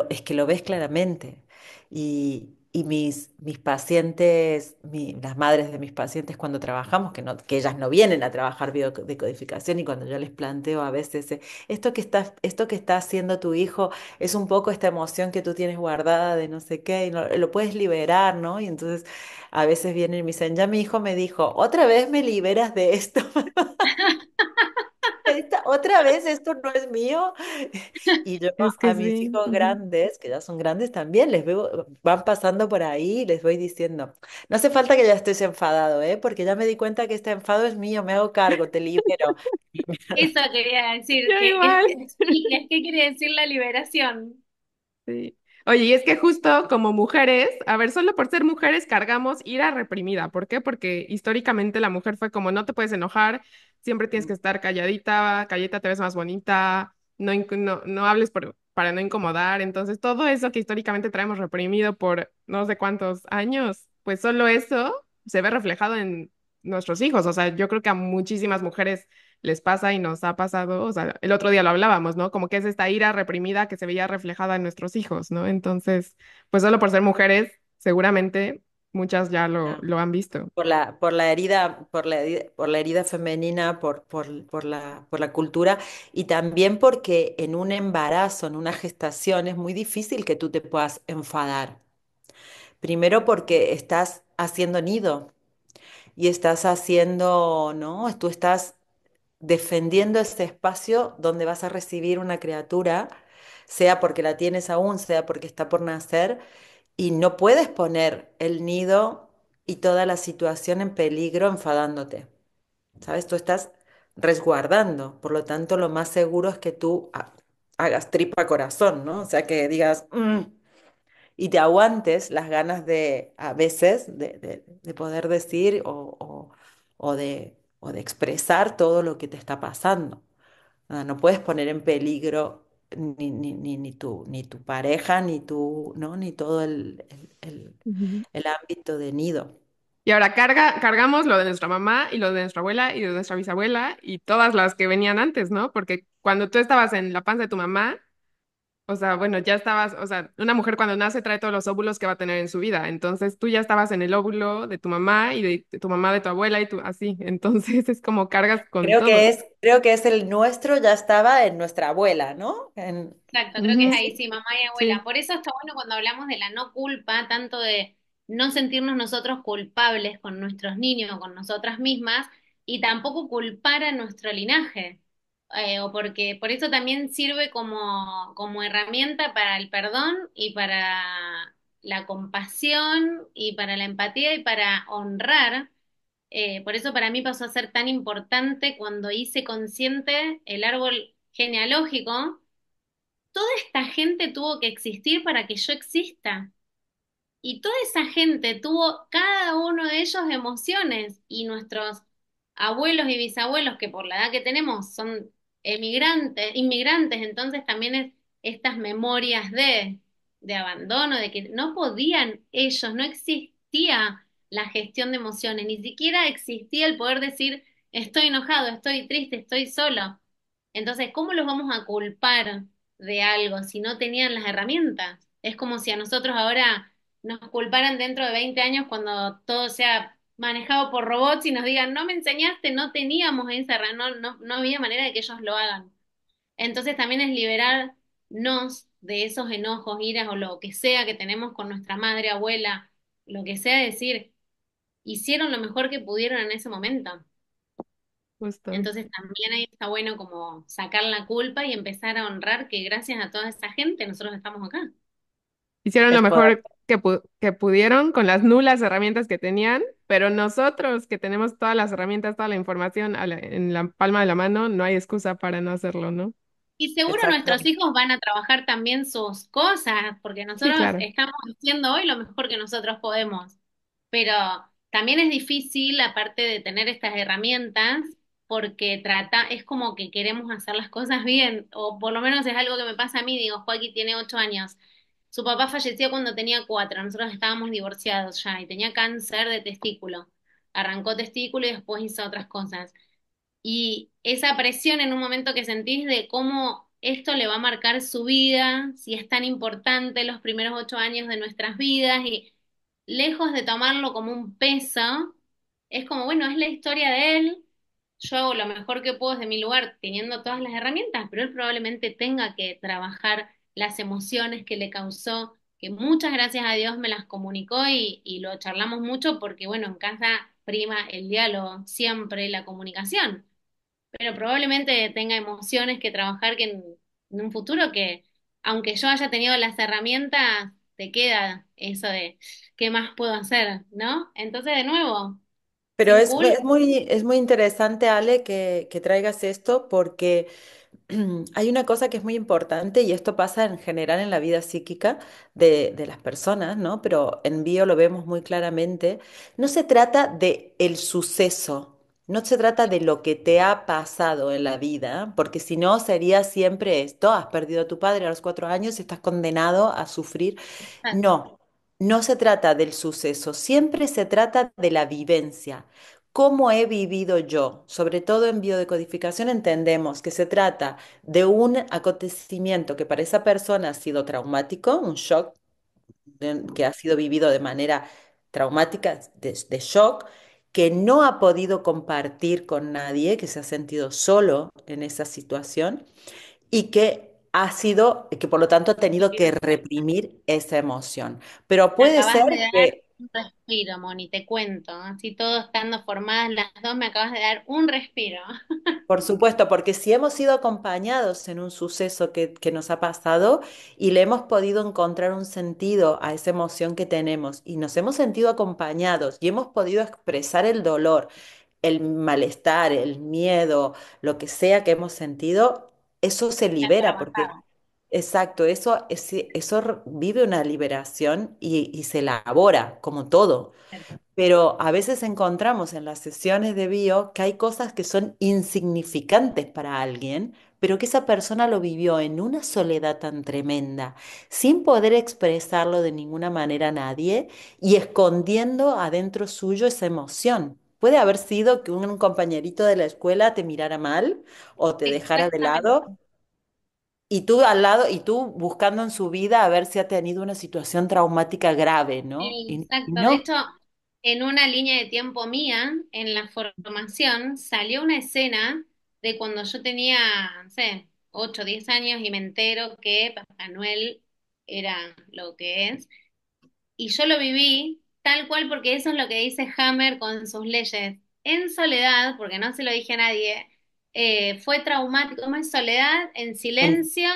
es que lo ves claramente. Y mis pacientes, las madres de mis pacientes cuando trabajamos, que ellas no vienen a trabajar biodecodificación y cuando yo les planteo a veces, esto que está haciendo tu hijo es un poco esta emoción que tú tienes guardada de no sé qué, y lo puedes liberar, ¿no? Y entonces a veces vienen y me dicen, ya mi hijo me dijo, otra vez me liberas de esto. Otra vez esto no es mío. Y yo es que a mis sí. hijos Ujú. grandes, que ya son grandes también, les veo, van pasando por ahí y les voy diciendo, no hace falta que ya estés enfadado, ¿eh? Porque ya me di cuenta que este enfado es mío, me hago cargo, te libero. Eso quería decir, Yo que igual. expliques qué quiere decir la liberación. Sí. Oye, y es que justo como mujeres, a ver, solo por ser mujeres cargamos ira reprimida. ¿Por qué? Porque históricamente la mujer fue como no te puedes enojar, siempre tienes que estar calladita, calladita te ves más bonita, no hables para no incomodar. Entonces, todo eso que históricamente traemos reprimido por no sé cuántos años, pues solo eso se ve reflejado en nuestros hijos. O sea, yo creo que a muchísimas mujeres les pasa y nos ha pasado, o sea, el otro día lo hablábamos, ¿no? Como que es esta ira reprimida que se veía reflejada en nuestros hijos, ¿no? Entonces, pues solo por ser mujeres, seguramente muchas ya lo han visto. Por la herida, por la herida femenina, por la cultura y también porque en un embarazo, en una gestación, es muy difícil que tú te puedas enfadar. Primero porque estás haciendo nido y estás haciendo, ¿no? Tú estás defendiendo ese espacio donde vas a recibir una criatura, sea porque la tienes aún, sea porque está por nacer, y no puedes poner el nido y toda la situación en peligro enfadándote, ¿sabes? Tú estás resguardando, por lo tanto, lo más seguro es que tú hagas tripa corazón, ¿no? O sea, que digas, "Mm", y te aguantes las ganas de, a veces, de poder decir o de expresar todo lo que te está pasando. No puedes poner en peligro ni tu pareja, ni tu, ¿no? Ni todo Ujú. el ámbito de nido. Y ahora cargamos lo de nuestra mamá y lo de nuestra abuela y de nuestra bisabuela y todas las que venían antes, ¿no? Porque cuando tú estabas en la panza de tu mamá, o sea, bueno, ya estabas, o sea, una mujer cuando nace trae todos los óvulos que va a tener en su vida. Entonces tú ya estabas en el óvulo de tu mamá y de tu mamá de tu abuela y tú así. Entonces es como cargas con todo. Creo que es el nuestro, ya estaba en nuestra abuela, ¿no? Exacto, creo que es Ujú, ahí, sí, mamá y abuela. sí. Por eso está bueno cuando hablamos de la no culpa, tanto de no sentirnos nosotros culpables con nuestros niños o con nosotras mismas, y tampoco culpar a nuestro linaje. O porque por eso también sirve como herramienta para el perdón y para la compasión y para la empatía y para honrar. Por eso para mí pasó a ser tan importante cuando hice consciente el árbol genealógico. Toda esta gente tuvo que existir para que yo exista. Y toda esa gente tuvo cada uno de ellos emociones y nuestros abuelos y bisabuelos, que por la edad que tenemos son emigrantes, inmigrantes, entonces también es estas memorias de abandono, de que no podían ellos, no existía la gestión de emociones, ni siquiera existía el poder decir estoy enojado, estoy triste, estoy solo. Entonces, ¿cómo los vamos a culpar de algo si no tenían las herramientas? Es como si a nosotros ahora nos culparan dentro de 20 años cuando todo sea manejado por robots y nos digan, no me enseñaste, no teníamos esa, no había manera de que ellos lo hagan. Entonces también es liberarnos de esos enojos, iras o lo que sea que tenemos con nuestra madre, abuela, lo que sea, decir, hicieron lo mejor que pudieron en ese momento. Justo. Entonces también ahí está bueno como sacar la culpa y empezar a honrar que gracias a toda esa gente nosotros estamos acá. Hicieron lo Es poder. mejor que pudieron con las nulas herramientas que tenían, pero nosotros que tenemos todas las herramientas, toda la información en la palma de la mano, no hay excusa para no hacerlo, ¿no? Y seguro Exacto. nuestros hijos van a trabajar también sus cosas, porque Sí, nosotros claro. estamos haciendo hoy lo mejor que nosotros podemos. Pero también es difícil, aparte de tener estas herramientas, porque es como que queremos hacer las cosas bien, o por lo menos es algo que me pasa a mí, digo, Joaquín tiene 8 años. Su papá falleció cuando tenía 4, nosotros estábamos divorciados ya y tenía cáncer de testículo. Arrancó testículo y después hizo otras cosas. Y esa presión en un momento que sentís de cómo esto le va a marcar su vida, si es tan importante los primeros 8 años de nuestras vidas, y lejos de tomarlo como un peso, es como, bueno, es la historia de él, yo hago lo mejor que puedo desde mi lugar teniendo todas las herramientas, pero él probablemente tenga que trabajar las emociones que le causó, que muchas gracias a Dios me las comunicó y lo charlamos mucho porque, bueno, en casa prima el diálogo, siempre la comunicación, pero probablemente tenga emociones que trabajar que en un futuro que, aunque yo haya tenido las herramientas, te queda eso de qué más puedo hacer, ¿no? Entonces, de nuevo, Pero sin culpa. es muy interesante, Ale, que traigas esto porque hay una cosa que es muy importante y esto pasa en general en la vida psíquica de las personas, ¿no? Pero en bio lo vemos muy claramente. No se trata de el suceso, no se trata de lo que te ha pasado en la vida, porque si no sería siempre esto, has perdido a tu padre a los 4 años y estás condenado a sufrir. No, no se trata del suceso, siempre se trata de la vivencia. cómo he vivido yo. Sobre todo en biodecodificación entendemos que se trata de un acontecimiento que para esa persona ha sido traumático, un shock que ha sido vivido de manera traumática, de shock, que no ha podido compartir con nadie, que se ha sentido solo en esa situación y que por lo tanto ha tenido que reprimir esa emoción. Pero Me puede acabas ser de dar que, un respiro, Moni, te cuento. Así todo estando formadas las dos, me acabas de dar un respiro. por supuesto, porque si hemos sido acompañados en un suceso que nos ha pasado y le hemos podido encontrar un sentido a esa emoción que tenemos y nos hemos sentido acompañados y hemos podido expresar el dolor, el malestar, el miedo, lo que sea que hemos sentido, eso se Ya libera porque, trabajado. exacto, eso vive una liberación y se elabora como todo. Pero a veces encontramos en las sesiones de bio que hay cosas que son insignificantes para alguien, pero que esa persona lo vivió en una soledad tan tremenda, sin poder expresarlo de ninguna manera a nadie y escondiendo adentro suyo esa emoción. Puede haber sido que un compañerito de la escuela te mirara mal o te dejara de Exactamente. lado y tú al lado y tú buscando en su vida a ver si ha tenido una situación traumática grave, ¿no? Y Exacto. De no. hecho, en una línea de tiempo mía, en la formación, salió una escena de cuando yo tenía, no sé, 8 o 10 años y me entero que Papá Noel era lo que es. Y yo lo viví tal cual porque eso es lo que dice Hammer con sus leyes. En soledad, porque no se lo dije a nadie, fue traumático. ¿Cómo es soledad? En En silencio.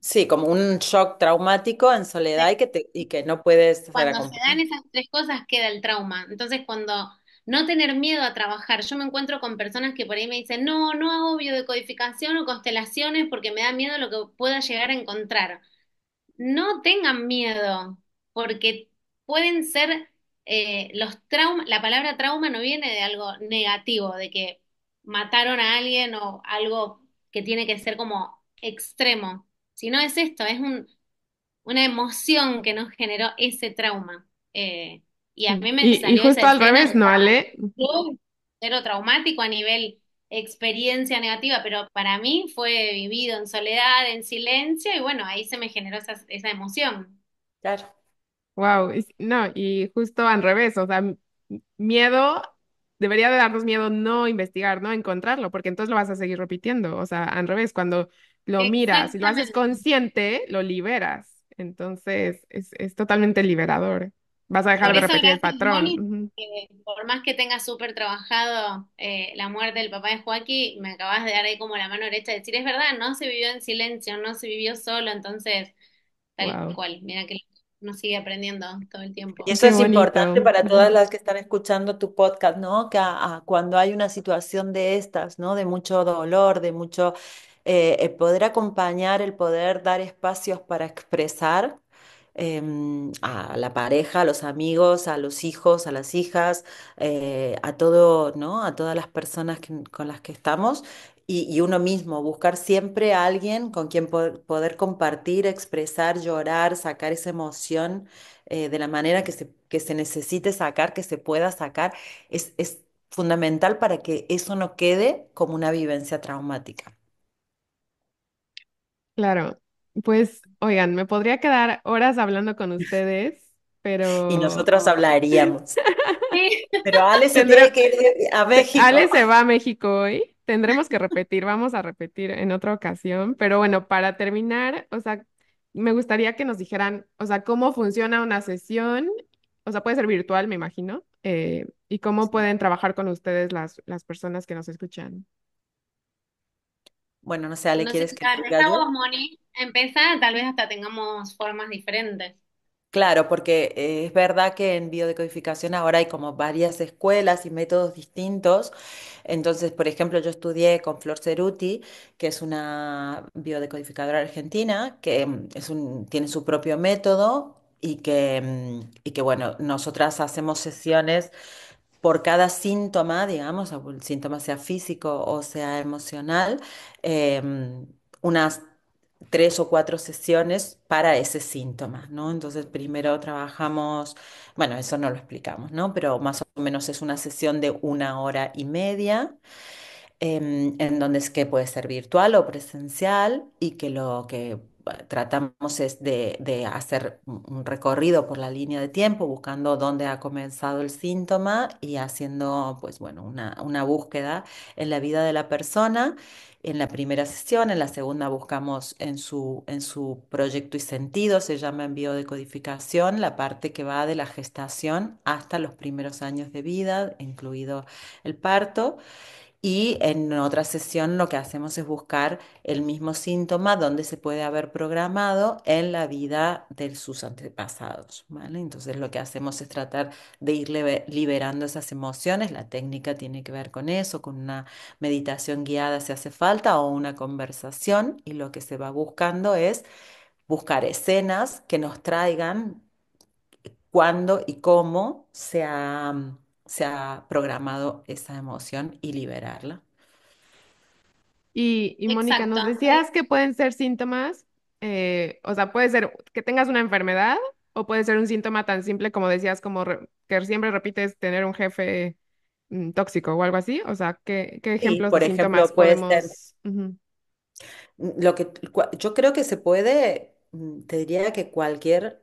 Sí, como un shock traumático en soledad y que no puedes ser Cuando se dan acompañado. esas tres cosas queda el trauma. Entonces, cuando no tener miedo a trabajar, yo me encuentro con personas que por ahí me dicen, no, no hago biodecodificación o constelaciones porque me da miedo lo que pueda llegar a encontrar. No tengan miedo, porque pueden ser los traumas, la palabra trauma no viene de algo negativo, de que mataron a alguien o algo que tiene que ser como extremo, sino es esto, es una emoción que nos generó ese trauma. Y a Sí. mí me Y salió esa justo al escena revés, de ¿no, Ale? cero traumático a nivel experiencia negativa, pero para mí fue vivido en soledad, en silencio, y bueno, ahí se me generó esa emoción. Claro. Wow, no, y justo al revés, o sea, miedo, debería de darnos miedo no investigar, no encontrarlo, porque entonces lo vas a seguir repitiendo, o sea, al revés, cuando lo miras y lo haces Exactamente. consciente, lo liberas, entonces es totalmente liberador, vas a dejar Por de eso, repetir el gracias, patrón. Moni, Ujú. que por más que tenga súper trabajado la muerte del papá de Joaquín, me acabas de dar ahí como la mano derecha de decir, es verdad, no se vivió en silencio, no se vivió solo, entonces, tal Wow, cual, mira que uno sigue aprendiendo todo el Y tiempo. eso qué es importante bonito. para todas Ujú. las que están escuchando tu podcast, ¿no? Que cuando hay una situación de estas, ¿no? De mucho dolor, de mucho, el poder acompañar, el poder dar espacios para expresar a la pareja, a los amigos, a los hijos, a las hijas, a todo, ¿no? A todas las personas con las que estamos. Y uno mismo, buscar siempre a alguien con quien poder compartir, expresar, llorar, sacar esa emoción de la manera que se necesite sacar, que se pueda sacar, es fundamental para que eso no quede como una vivencia traumática. Claro, pues oigan, me podría quedar horas hablando con ustedes, Y pero nosotros hablaríamos. Sí. Pero Ale se tendré, tiene que ir a México. Ale se va a México hoy. Tendremos que repetir, vamos a repetir en otra ocasión. Pero bueno, para terminar, o sea, me gustaría que nos dijeran, o sea, cómo funciona una sesión. O sea, puede ser virtual, me imagino. Y cómo pueden trabajar con ustedes las personas que nos escuchan. Bueno, no sé, Ale, No sé, ¿quieres que lo diga empezá yo? vos, Moni. Empezá, tal vez hasta tengamos formas diferentes. Claro, porque es verdad que en biodecodificación ahora hay como varias escuelas y métodos distintos. Entonces, por ejemplo, yo estudié con Flor Ceruti, que es una biodecodificadora argentina, que tiene su propio método y que, bueno, nosotras hacemos sesiones por cada síntoma, digamos, o el síntoma sea físico o sea emocional, em, unas tres o cuatro sesiones para ese síntoma, ¿no? Entonces primero trabajamos, bueno, eso no lo explicamos, ¿no? Pero más o menos es una sesión de 1 hora y media, en donde es que puede ser virtual o presencial y que lo que tratamos es de hacer un recorrido por la línea de tiempo, buscando dónde ha comenzado el síntoma y haciendo, pues bueno, una búsqueda en la vida de la persona. En la primera sesión, en la segunda buscamos en su proyecto y sentido, se llama en biodecodificación, la parte que va de la gestación hasta los primeros años de vida, incluido el parto. Y en otra sesión lo que hacemos es buscar el mismo síntoma donde se puede haber programado en la vida de sus antepasados, ¿vale? Entonces lo que hacemos es tratar de ir liberando esas emociones. La técnica tiene que ver con eso, con una meditación guiada si hace falta o una conversación. Y lo que se va buscando es buscar escenas que nos traigan cuándo y cómo se ha programado esa emoción y liberarla. Y Mónica, Exacto. nos decías que pueden ser síntomas, o sea, puede ser que tengas una enfermedad o puede ser un síntoma tan simple como decías, como que siempre repites tener un jefe tóxico o algo así. O sea, ¿qué Y, ejemplos de por síntomas ejemplo, puede ser podemos? Ujú. yo creo que se puede, te diría que cualquier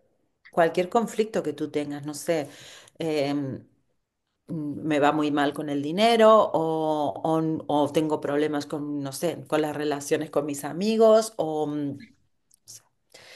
conflicto que tú tengas, no sé, em, me va muy mal con el dinero o tengo problemas con, no sé, con las relaciones con mis amigos o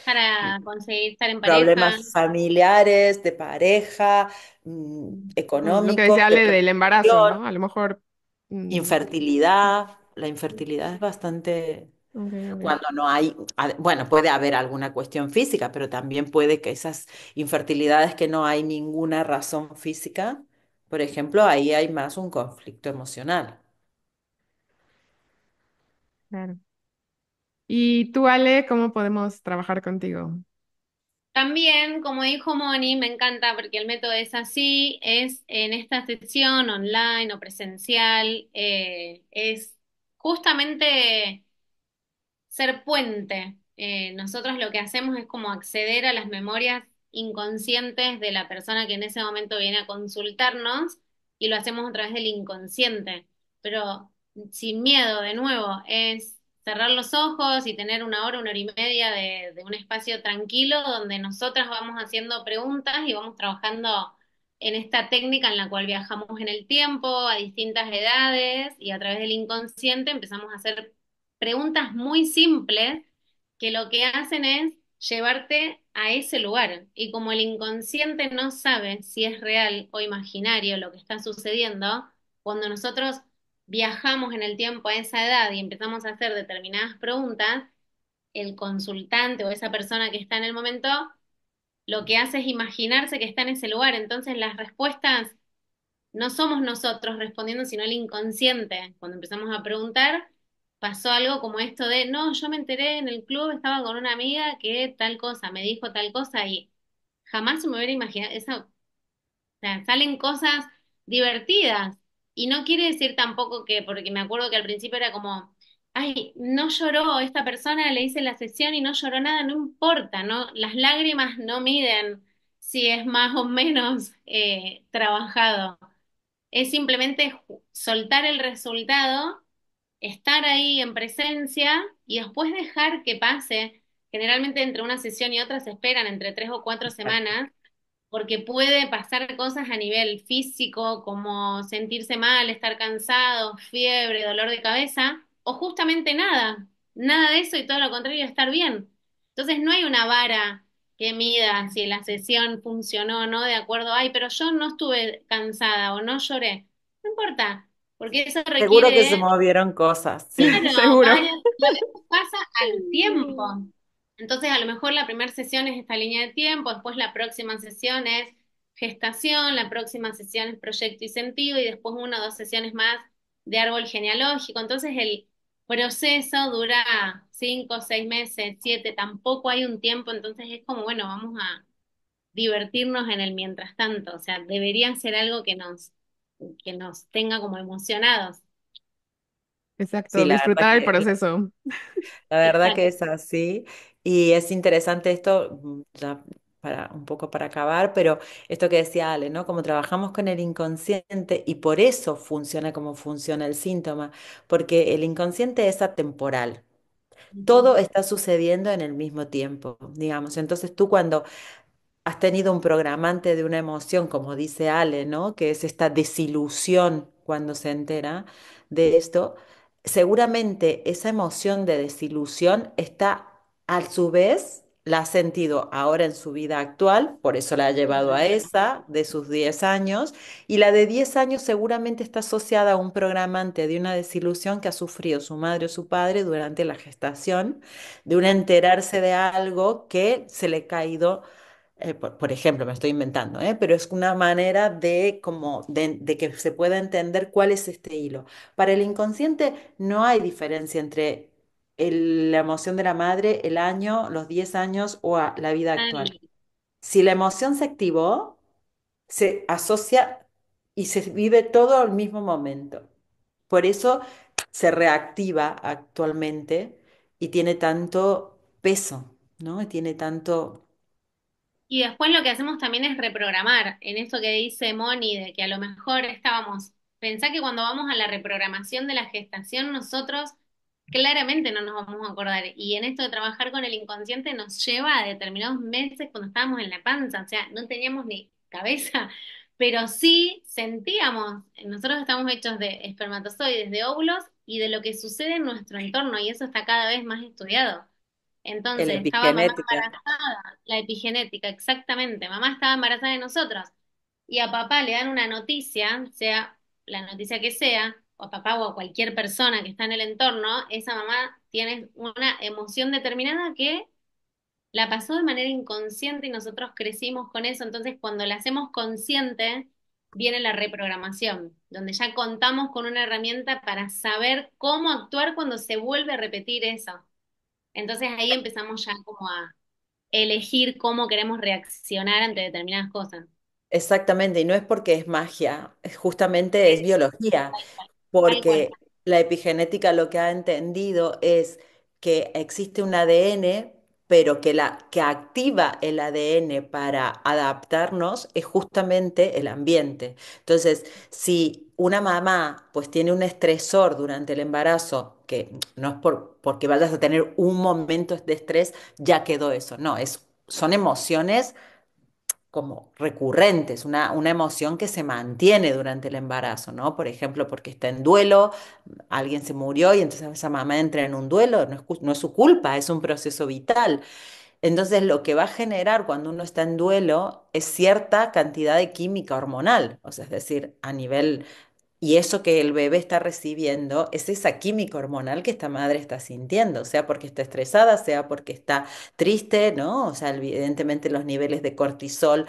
Para conseguir estar en pareja. problemas familiares, de pareja, Lo que económicos, decía de Ale del embarazo, protección, ¿no? A lo mejor. mm, infertilidad. La infertilidad es bastante. ok, ok. Cuando no hay, bueno, puede haber alguna cuestión física, pero también puede que esas infertilidades que no hay ninguna razón física, por ejemplo, ahí hay más un conflicto emocional. Claro. Y tú, Ale, ¿cómo podemos trabajar contigo? También, como dijo Moni, me encanta porque el método es así, es en esta sesión online o presencial, es justamente ser puente. Nosotros lo que hacemos es como acceder a las memorias inconscientes de la persona que en ese momento viene a consultarnos y lo hacemos a través del inconsciente, pero sin miedo, de nuevo, es cerrar los ojos y tener 1 hora, 1 hora y media de un espacio tranquilo donde nosotras vamos haciendo preguntas y vamos trabajando en esta técnica en la cual viajamos en el tiempo a distintas edades y a través del inconsciente empezamos a hacer preguntas muy simples que lo que hacen es llevarte a ese lugar. Y como el inconsciente no sabe si es real o imaginario lo que está sucediendo, cuando nosotros viajamos en el tiempo a esa edad y empezamos a hacer determinadas preguntas, el consultante o esa persona que está en el momento lo que hace es imaginarse que está en ese lugar. Entonces las respuestas no somos nosotros respondiendo, sino el inconsciente. Cuando empezamos a preguntar, pasó algo como esto de, no, yo me enteré en el club, estaba con una amiga que tal cosa, me dijo tal cosa y jamás se me hubiera imaginado, esa, o sea, salen cosas divertidas. Y no quiere decir tampoco que, porque me acuerdo que al principio era como, ay, no lloró esta persona, le hice la sesión y no lloró nada, no importa, ¿no? Las lágrimas no miden si es más o menos trabajado. Es simplemente soltar el resultado, estar ahí en presencia y después dejar que pase. Generalmente entre una sesión y otra se esperan entre 3 o 4 semanas porque puede pasar cosas a nivel físico, como sentirse mal, estar cansado, fiebre, dolor de cabeza, o justamente nada, nada de eso y todo lo contrario, estar bien. Entonces no hay una vara que mida si la sesión funcionó o no de acuerdo, ay, pero yo no estuve cansada o no lloré. No importa, porque eso Seguro que se requiere, movieron cosas, sí. claro, Seguro. varias, y a veces pasa al tiempo. Entonces, a lo mejor la primera sesión es esta línea de tiempo, después la próxima sesión es gestación, la próxima sesión es proyecto y sentido, y después 1 o 2 sesiones más de árbol genealógico. Entonces, el proceso dura 5, 6 meses, 7, tampoco hay un tiempo, entonces es como, bueno, vamos a divertirnos en el mientras tanto. O sea, debería ser algo que nos tenga como emocionados. Sí, Exacto, disfrutar el proceso. la verdad que Exacto. es así. Y es interesante esto, ya para un poco para acabar, pero esto que decía Ale, ¿no? Como trabajamos con el inconsciente y por eso funciona como funciona el síntoma, porque el inconsciente es atemporal. Ujú. Todo está sucediendo en el mismo tiempo, digamos. Entonces tú cuando has tenido un programante de una emoción, como dice Ale, ¿no? Que es esta desilusión cuando se entera de esto, seguramente esa emoción de desilusión está a su vez, la ha sentido ahora en su vida actual, por eso la ha llevado a esa de sus 10 años, y la de 10 años seguramente está asociada a un programante de una desilusión que ha sufrido su madre o su padre durante la gestación, de un enterarse de algo que se le ha caído por ejemplo, me estoy inventando, pero es una manera de, como de que se pueda entender cuál es este hilo. Para el inconsciente no hay diferencia entre la emoción de la madre, el año, los 10 años o la vida actual. Ay, Si la emoción se activó, se asocia y se vive todo al mismo momento. Por eso se reactiva actualmente y tiene tanto peso, ¿no? Y tiene tanto... y después lo que hacemos también es reprogramar en esto que dice Moni, de que a lo mejor estábamos, pensá que cuando vamos a la reprogramación de la gestación, nosotros claramente no nos vamos a acordar. Y en esto de trabajar con el inconsciente nos lleva a determinados meses cuando estábamos en la panza, o sea, no teníamos ni cabeza, pero sí sentíamos, nosotros estamos hechos de espermatozoides, de óvulos y de lo que sucede en nuestro entorno, y eso está cada vez más estudiado. En la Entonces, estaba mamá epigenética. embarazada, la epigenética, exactamente. Mamá estaba embarazada de nosotros y a papá le dan una noticia, sea la noticia que sea, o a papá o a cualquier persona que está en el entorno, esa mamá tiene una emoción determinada que la pasó de manera inconsciente y nosotros crecimos con eso. Entonces, cuando la hacemos consciente, viene la reprogramación, donde ya contamos con una herramienta para saber cómo actuar cuando se vuelve a repetir eso. Entonces ahí empezamos ya como a elegir cómo queremos reaccionar ante determinadas cosas. Exactamente, y no es porque es magia, justamente es Es biología, tal cual. Tal cual. porque la epigenética lo que ha entendido es que existe un ADN, pero que activa el ADN para adaptarnos es justamente el ambiente. Entonces, si una mamá pues tiene un estresor durante el embarazo, que no es porque vayas a tener un momento de estrés, ya quedó eso, no, son emociones como recurrentes, una emoción que se mantiene durante el embarazo, ¿no? Por ejemplo, porque está en duelo, alguien se murió y entonces esa mamá entra en un duelo, no es su culpa, es un proceso vital. Entonces, lo que va a generar cuando uno está en duelo es cierta cantidad de química hormonal, o sea, es decir, a nivel y eso que el bebé está recibiendo es esa química hormonal que esta madre está sintiendo, sea porque está estresada, sea porque está triste, ¿no? O sea, evidentemente los niveles de cortisol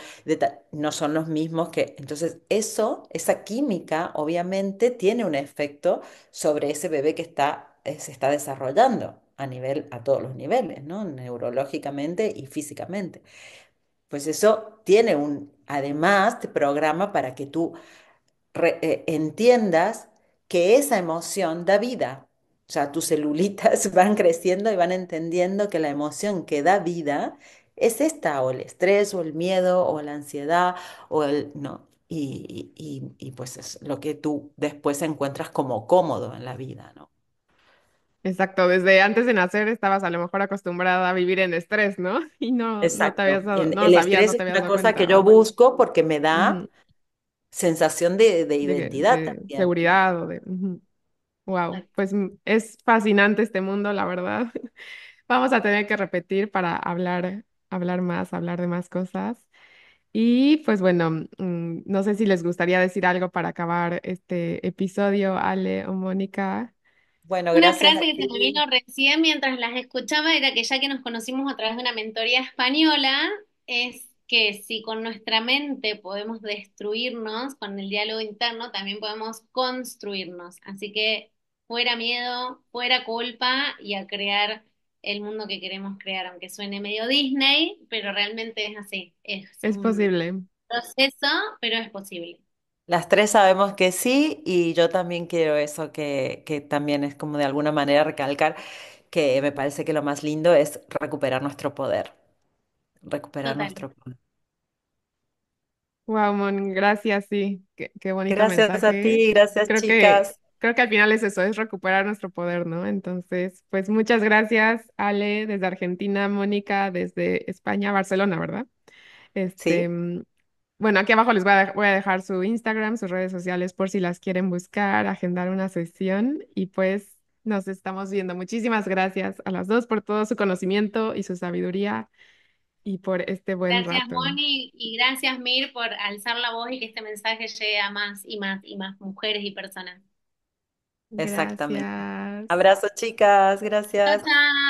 no son los mismos que... Entonces, esa química, obviamente, tiene un efecto sobre ese bebé que se está desarrollando a todos los niveles, ¿no? Neurológicamente y físicamente. Pues eso además te programa para que tú entiendas que esa emoción da vida. O sea, tus celulitas van creciendo y van entendiendo que la emoción que da vida es esta, o el estrés, o el miedo, o la ansiedad, ¿no? Y pues es lo que tú después encuentras como cómodo en la vida, ¿no? Exacto, desde antes de nacer estabas a lo mejor acostumbrada a vivir en estrés, ¿no? Y no te habías Exacto. dado, no lo El sabías, estrés no te es habías una dado cosa que cuenta. yo busco porque me da Ujú. sensación de identidad De también. seguridad o de... Wow, Exacto. pues es fascinante este mundo, la verdad. Vamos a tener que repetir para hablar más, hablar de más cosas. Y pues bueno, no sé si les gustaría decir algo para acabar este episodio, Ale o Mónica. Bueno, Una gracias frase a que se me ti. vino recién mientras las escuchaba era que ya que nos conocimos a través de una mentoría española, es que si con nuestra mente podemos destruirnos, con el diálogo interno, también podemos construirnos. Así que fuera miedo, fuera culpa y a crear el mundo que queremos crear, aunque suene medio Disney, pero realmente es así. Es Es un posible. proceso, pero es posible. Las tres sabemos que sí y yo también quiero eso, que también es como de alguna manera recalcar que me parece que lo más lindo es recuperar nuestro poder, recuperar Total. nuestro poder. Wow, Mon, gracias, sí, qué bonito Gracias a mensaje. ti, gracias Creo que, chicas. creo que al final es eso, es recuperar nuestro poder, ¿no? Entonces, pues muchas gracias, Ale, desde Argentina, Mónica, desde España, Barcelona, ¿verdad? Este, Sí, mm, bueno, aquí abajo les voy a dejar su Instagram, sus redes sociales por si las quieren buscar, agendar una sesión y pues nos estamos viendo. Muchísimas gracias a las dos por todo su conocimiento y su sabiduría y por este buen Gracias, rato. Moni, y gracias, Mir, por alzar la voz y que este mensaje llegue a más y más y más mujeres y personas. exactamente. Gracias. Abrazo chicas, Chao, gracias. chao.